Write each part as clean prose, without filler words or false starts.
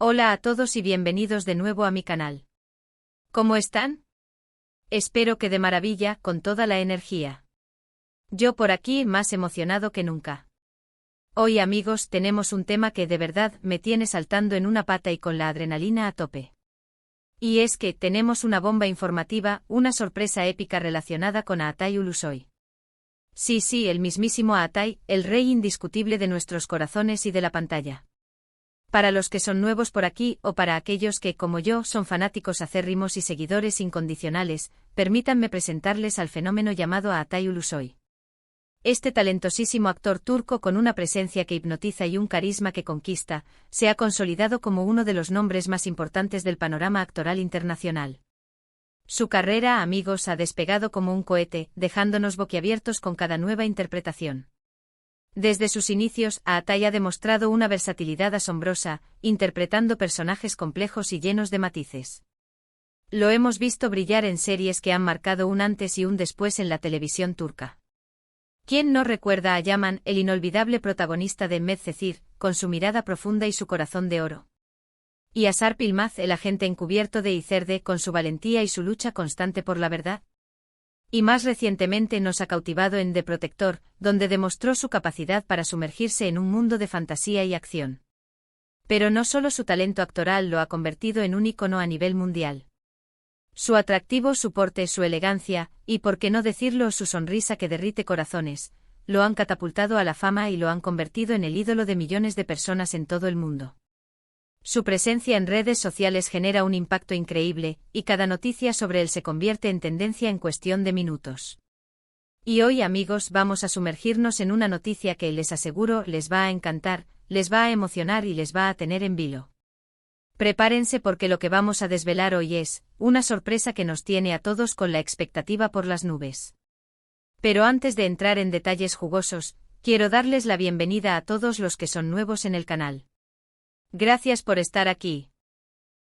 Hola a todos y bienvenidos de nuevo a mi canal. ¿Cómo están? Espero que de maravilla, con toda la energía. Yo por aquí más emocionado que nunca. Hoy amigos tenemos un tema que de verdad me tiene saltando en una pata y con la adrenalina a tope. Y es que tenemos una bomba informativa, una sorpresa épica relacionada con Aatai Ulusoy. Sí, el mismísimo Aatai, el rey indiscutible de nuestros corazones y de la pantalla. Para los que son nuevos por aquí o para aquellos que, como yo, son fanáticos acérrimos y seguidores incondicionales, permítanme presentarles al fenómeno llamado Aatai Ulusoy. Este talentosísimo actor turco con una presencia que hipnotiza y un carisma que conquista, se ha consolidado como uno de los nombres más importantes del panorama actoral internacional. Su carrera, amigos, ha despegado como un cohete, dejándonos boquiabiertos con cada nueva interpretación. Desde sus inicios, Aatai ha demostrado una versatilidad asombrosa, interpretando personajes complejos y llenos de matices. Lo hemos visto brillar en series que han marcado un antes y un después en la televisión turca. ¿Quién no recuerda a Yaman, el inolvidable protagonista de Medcezir, con su mirada profunda y su corazón de oro? Y a Sarp Yılmaz, el agente encubierto de Izerde, con su valentía y su lucha constante por la verdad? Y más recientemente nos ha cautivado en The Protector, donde demostró su capacidad para sumergirse en un mundo de fantasía y acción. Pero no solo su talento actoral lo ha convertido en un ícono a nivel mundial. Su atractivo, su porte, su elegancia, y por qué no decirlo, su sonrisa que derrite corazones, lo han catapultado a la fama y lo han convertido en el ídolo de millones de personas en todo el mundo. Su presencia en redes sociales genera un impacto increíble, y cada noticia sobre él se convierte en tendencia en cuestión de minutos. Y hoy, amigos, vamos a sumergirnos en una noticia que les aseguro les va a encantar, les va a emocionar y les va a tener en vilo. Prepárense porque lo que vamos a desvelar hoy es una sorpresa que nos tiene a todos con la expectativa por las nubes. Pero antes de entrar en detalles jugosos, quiero darles la bienvenida a todos los que son nuevos en el canal. Gracias por estar aquí.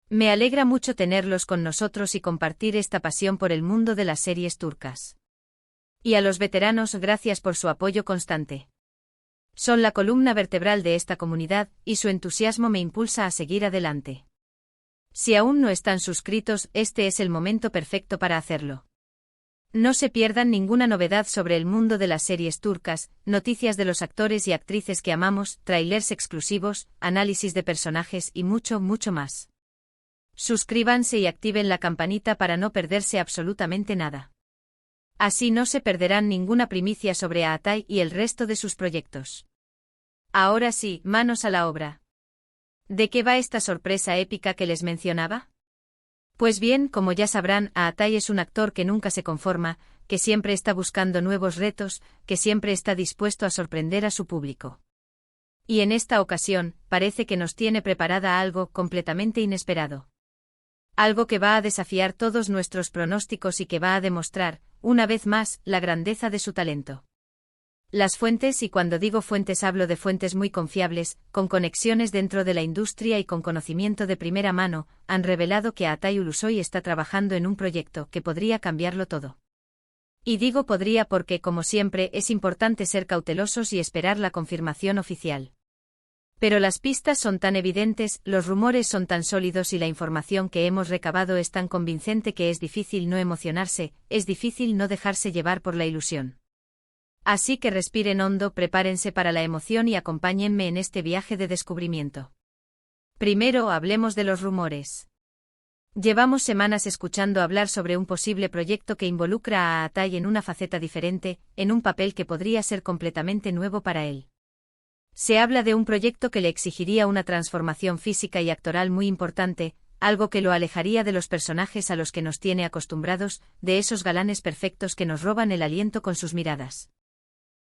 Me alegra mucho tenerlos con nosotros y compartir esta pasión por el mundo de las series turcas. Y a los veteranos, gracias por su apoyo constante. Son la columna vertebral de esta comunidad, y su entusiasmo me impulsa a seguir adelante. Si aún no están suscritos, este es el momento perfecto para hacerlo. No se pierdan ninguna novedad sobre el mundo de las series turcas, noticias de los actores y actrices que amamos, trailers exclusivos, análisis de personajes y mucho más. Suscríbanse y activen la campanita para no perderse absolutamente nada. Así no se perderán ninguna primicia sobre Aatai y el resto de sus proyectos. Ahora sí, manos a la obra. ¿De qué va esta sorpresa épica que les mencionaba? Pues bien, como ya sabrán, Aatai es un actor que nunca se conforma, que siempre está buscando nuevos retos, que siempre está dispuesto a sorprender a su público. Y en esta ocasión, parece que nos tiene preparada algo completamente inesperado. Algo que va a desafiar todos nuestros pronósticos y que va a demostrar, una vez más, la grandeza de su talento. Las fuentes, y cuando digo fuentes hablo de fuentes muy confiables, con conexiones dentro de la industria y con conocimiento de primera mano, han revelado que Aatai Ulusoy está trabajando en un proyecto que podría cambiarlo todo. Y digo podría porque, como siempre, es importante ser cautelosos y esperar la confirmación oficial. Pero las pistas son tan evidentes, los rumores son tan sólidos y la información que hemos recabado es tan convincente que es difícil no emocionarse, es difícil no dejarse llevar por la ilusión. Así que respiren hondo, prepárense para la emoción y acompáñenme en este viaje de descubrimiento. Primero hablemos de los rumores. Llevamos semanas escuchando hablar sobre un posible proyecto que involucra a Aatai en una faceta diferente, en un papel que podría ser completamente nuevo para él. Se habla de un proyecto que le exigiría una transformación física y actoral muy importante, algo que lo alejaría de los personajes a los que nos tiene acostumbrados, de esos galanes perfectos que nos roban el aliento con sus miradas.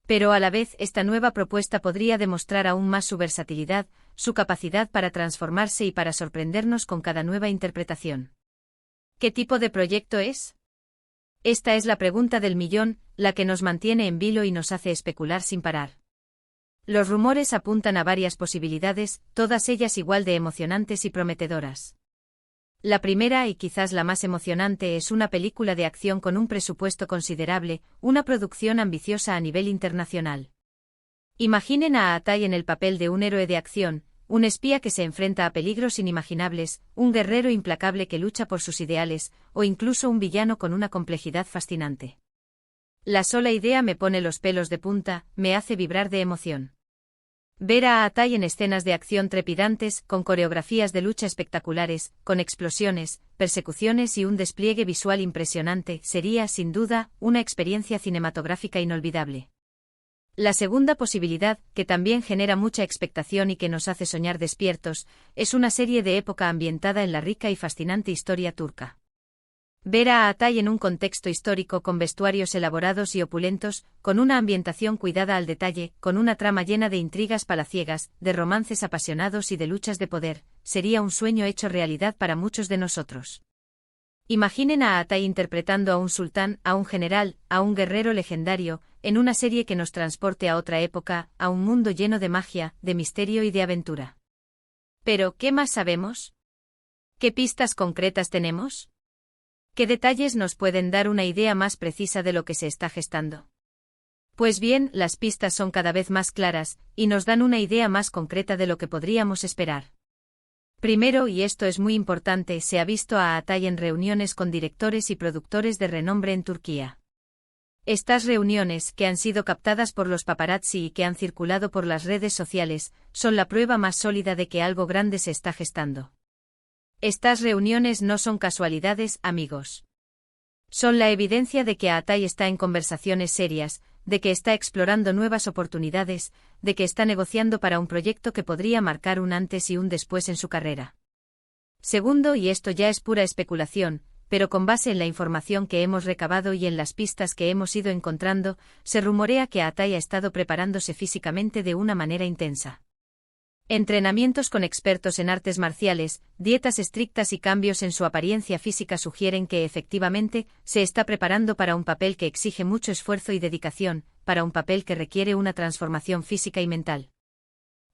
Pero a la vez esta nueva propuesta podría demostrar aún más su versatilidad, su capacidad para transformarse y para sorprendernos con cada nueva interpretación. ¿Qué tipo de proyecto es? Esta es la pregunta del millón, la que nos mantiene en vilo y nos hace especular sin parar. Los rumores apuntan a varias posibilidades, todas ellas igual de emocionantes y prometedoras. La primera y quizás la más emocionante es una película de acción con un presupuesto considerable, una producción ambiciosa a nivel internacional. Imaginen a Aatai en el papel de un héroe de acción, un espía que se enfrenta a peligros inimaginables, un guerrero implacable que lucha por sus ideales, o incluso un villano con una complejidad fascinante. La sola idea me pone los pelos de punta, me hace vibrar de emoción. Ver a Atai en escenas de acción trepidantes, con coreografías de lucha espectaculares, con explosiones, persecuciones y un despliegue visual impresionante, sería, sin duda, una experiencia cinematográfica inolvidable. La segunda posibilidad, que también genera mucha expectación y que nos hace soñar despiertos, es una serie de época ambientada en la rica y fascinante historia turca. Ver a Atai en un contexto histórico con vestuarios elaborados y opulentos, con una ambientación cuidada al detalle, con una trama llena de intrigas palaciegas, de romances apasionados y de luchas de poder, sería un sueño hecho realidad para muchos de nosotros. Imaginen a Atai interpretando a un sultán, a un general, a un guerrero legendario, en una serie que nos transporte a otra época, a un mundo lleno de magia, de misterio y de aventura. Pero, ¿qué más sabemos? ¿Qué pistas concretas tenemos? ¿Qué detalles nos pueden dar una idea más precisa de lo que se está gestando? Pues bien, las pistas son cada vez más claras, y nos dan una idea más concreta de lo que podríamos esperar. Primero, y esto es muy importante, se ha visto a Atai en reuniones con directores y productores de renombre en Turquía. Estas reuniones, que han sido captadas por los paparazzi y que han circulado por las redes sociales, son la prueba más sólida de que algo grande se está gestando. Estas reuniones no son casualidades, amigos. Son la evidencia de que Atai está en conversaciones serias, de que está explorando nuevas oportunidades, de que está negociando para un proyecto que podría marcar un antes y un después en su carrera. Segundo, y esto ya es pura especulación, pero con base en la información que hemos recabado y en las pistas que hemos ido encontrando, se rumorea que Atai ha estado preparándose físicamente de una manera intensa. Entrenamientos con expertos en artes marciales, dietas estrictas y cambios en su apariencia física sugieren que efectivamente se está preparando para un papel que exige mucho esfuerzo y dedicación, para un papel que requiere una transformación física y mental.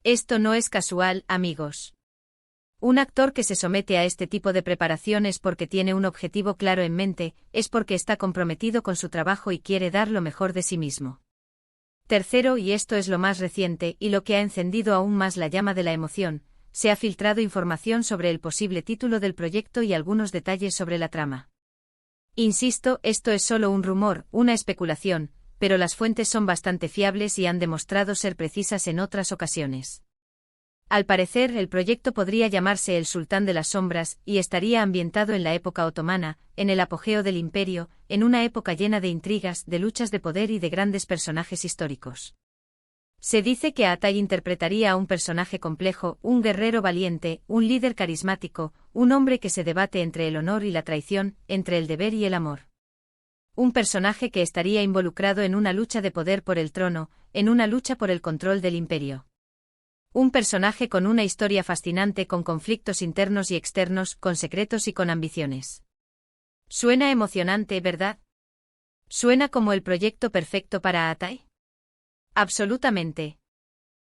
Esto no es casual, amigos. Un actor que se somete a este tipo de preparación es porque tiene un objetivo claro en mente, es porque está comprometido con su trabajo y quiere dar lo mejor de sí mismo. Tercero, y esto es lo más reciente y lo que ha encendido aún más la llama de la emoción, se ha filtrado información sobre el posible título del proyecto y algunos detalles sobre la trama. Insisto, esto es solo un rumor, una especulación, pero las fuentes son bastante fiables y han demostrado ser precisas en otras ocasiones. Al parecer, el proyecto podría llamarse El Sultán de las Sombras y estaría ambientado en la época otomana, en el apogeo del imperio, en una época llena de intrigas, de luchas de poder y de grandes personajes históricos. Se dice que Atai interpretaría a un personaje complejo, un guerrero valiente, un líder carismático, un hombre que se debate entre el honor y la traición, entre el deber y el amor. Un personaje que estaría involucrado en una lucha de poder por el trono, en una lucha por el control del imperio. Un personaje con una historia fascinante, con conflictos internos y externos, con secretos y con ambiciones. Suena emocionante, ¿verdad? ¿Suena como el proyecto perfecto para Atai? Absolutamente.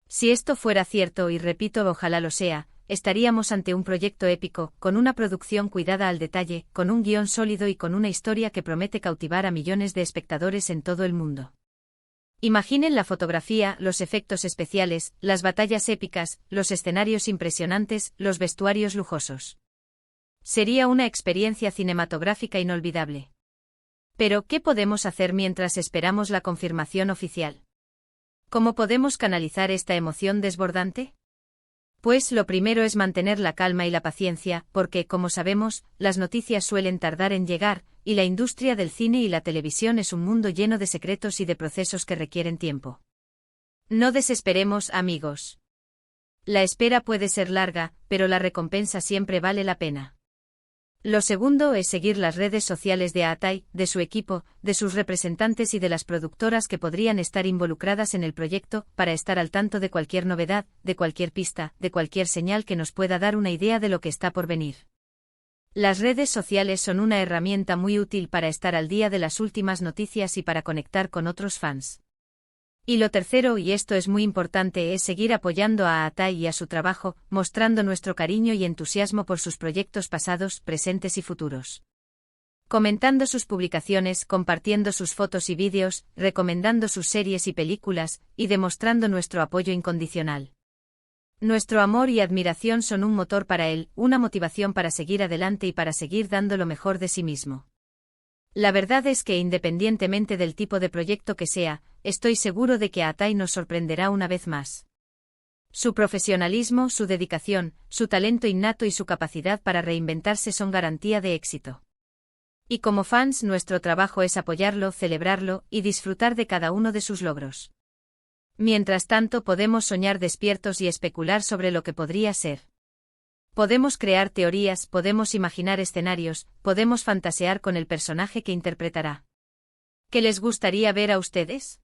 Si esto fuera cierto, y repito, ojalá lo sea, estaríamos ante un proyecto épico, con una producción cuidada al detalle, con un guión sólido y con una historia que promete cautivar a millones de espectadores en todo el mundo. Imaginen la fotografía, los efectos especiales, las batallas épicas, los escenarios impresionantes, los vestuarios lujosos. Sería una experiencia cinematográfica inolvidable. Pero, ¿qué podemos hacer mientras esperamos la confirmación oficial? ¿Cómo podemos canalizar esta emoción desbordante? Pues lo primero es mantener la calma y la paciencia, porque, como sabemos, las noticias suelen tardar en llegar, y la industria del cine y la televisión es un mundo lleno de secretos y de procesos que requieren tiempo. No desesperemos, amigos. La espera puede ser larga, pero la recompensa siempre vale la pena. Lo segundo es seguir las redes sociales de Atai, de su equipo, de sus representantes y de las productoras que podrían estar involucradas en el proyecto, para estar al tanto de cualquier novedad, de cualquier pista, de cualquier señal que nos pueda dar una idea de lo que está por venir. Las redes sociales son una herramienta muy útil para estar al día de las últimas noticias y para conectar con otros fans. Y lo tercero, y esto es muy importante, es seguir apoyando a Atai y a su trabajo, mostrando nuestro cariño y entusiasmo por sus proyectos pasados, presentes y futuros. Comentando sus publicaciones, compartiendo sus fotos y vídeos, recomendando sus series y películas, y demostrando nuestro apoyo incondicional. Nuestro amor y admiración son un motor para él, una motivación para seguir adelante y para seguir dando lo mejor de sí mismo. La verdad es que independientemente del tipo de proyecto que sea, estoy seguro de que Atai nos sorprenderá una vez más. Su profesionalismo, su dedicación, su talento innato y su capacidad para reinventarse son garantía de éxito. Y como fans, nuestro trabajo es apoyarlo, celebrarlo y disfrutar de cada uno de sus logros. Mientras tanto, podemos soñar despiertos y especular sobre lo que podría ser. Podemos crear teorías, podemos imaginar escenarios, podemos fantasear con el personaje que interpretará. ¿Qué les gustaría ver a ustedes?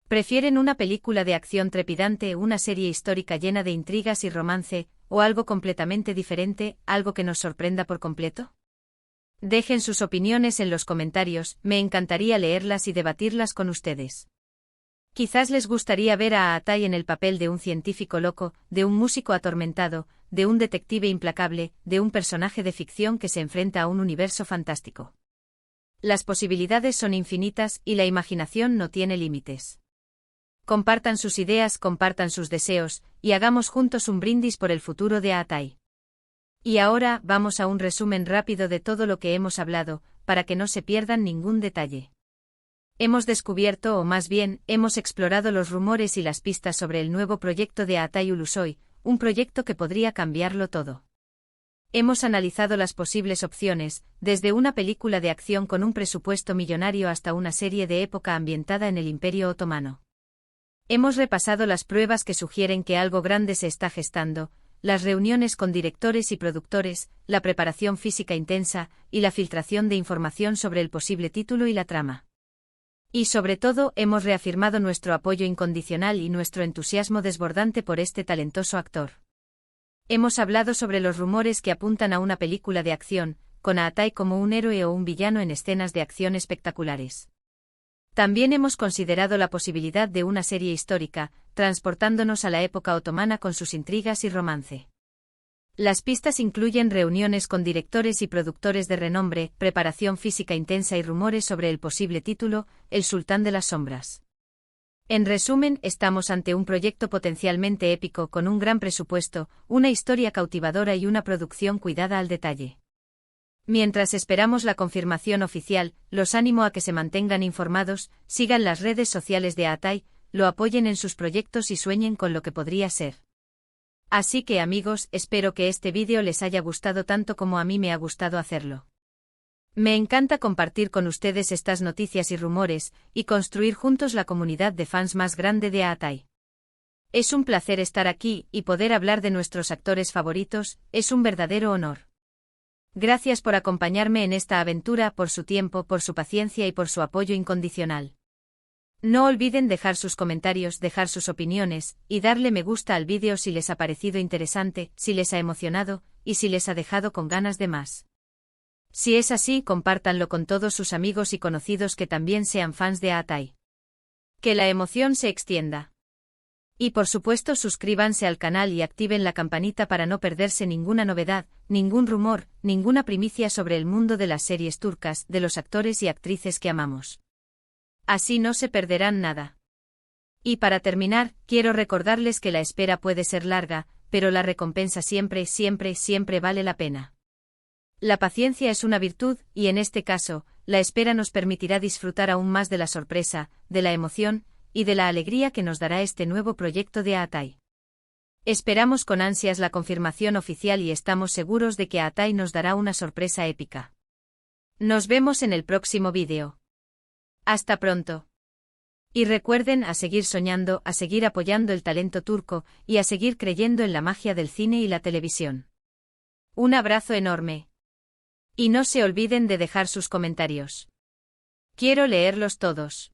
¿Prefieren una película de acción trepidante, una serie histórica llena de intrigas y romance, o algo completamente diferente, algo que nos sorprenda por completo? Dejen sus opiniones en los comentarios, me encantaría leerlas y debatirlas con ustedes. Quizás les gustaría ver a Atai en el papel de un científico loco, de un músico atormentado, de un detective implacable, de un personaje de ficción que se enfrenta a un universo fantástico. Las posibilidades son infinitas y la imaginación no tiene límites. Compartan sus ideas, compartan sus deseos, y hagamos juntos un brindis por el futuro de Atai. Y ahora, vamos a un resumen rápido de todo lo que hemos hablado, para que no se pierdan ningún detalle. Hemos descubierto, o más bien, hemos explorado los rumores y las pistas sobre el nuevo proyecto de Atai Ulusoy, un proyecto que podría cambiarlo todo. Hemos analizado las posibles opciones, desde una película de acción con un presupuesto millonario hasta una serie de época ambientada en el Imperio Otomano. Hemos repasado las pruebas que sugieren que algo grande se está gestando, las reuniones con directores y productores, la preparación física intensa, y la filtración de información sobre el posible título y la trama. Y sobre todo, hemos reafirmado nuestro apoyo incondicional y nuestro entusiasmo desbordante por este talentoso actor. Hemos hablado sobre los rumores que apuntan a una película de acción, con Atai como un héroe o un villano en escenas de acción espectaculares. También hemos considerado la posibilidad de una serie histórica, transportándonos a la época otomana con sus intrigas y romance. Las pistas incluyen reuniones con directores y productores de renombre, preparación física intensa y rumores sobre el posible título, El Sultán de las Sombras. En resumen, estamos ante un proyecto potencialmente épico con un gran presupuesto, una historia cautivadora y una producción cuidada al detalle. Mientras esperamos la confirmación oficial, los animo a que se mantengan informados, sigan las redes sociales de Atai, lo apoyen en sus proyectos y sueñen con lo que podría ser. Así que amigos, espero que este vídeo les haya gustado tanto como a mí me ha gustado hacerlo. Me encanta compartir con ustedes estas noticias y rumores, y construir juntos la comunidad de fans más grande de Atai. Es un placer estar aquí, y poder hablar de nuestros actores favoritos, es un verdadero honor. Gracias por acompañarme en esta aventura, por su tiempo, por su paciencia y por su apoyo incondicional. No olviden dejar sus comentarios, dejar sus opiniones, y darle me gusta al vídeo si les ha parecido interesante, si les ha emocionado, y si les ha dejado con ganas de más. Si es así, compártanlo con todos sus amigos y conocidos que también sean fans de Atai. Que la emoción se extienda. Y por supuesto suscríbanse al canal y activen la campanita para no perderse ninguna novedad, ningún rumor, ninguna primicia sobre el mundo de las series turcas, de los actores y actrices que amamos. Así no se perderán nada. Y para terminar, quiero recordarles que la espera puede ser larga, pero la recompensa siempre, siempre, siempre vale la pena. La paciencia es una virtud, y en este caso, la espera nos permitirá disfrutar aún más de la sorpresa, de la emoción, y de la alegría que nos dará este nuevo proyecto de Atai. Esperamos con ansias la confirmación oficial y estamos seguros de que Atai nos dará una sorpresa épica. Nos vemos en el próximo vídeo. Hasta pronto. Y recuerden a seguir soñando, a seguir apoyando el talento turco, y a seguir creyendo en la magia del cine y la televisión. Un abrazo enorme. Y no se olviden de dejar sus comentarios. Quiero leerlos todos.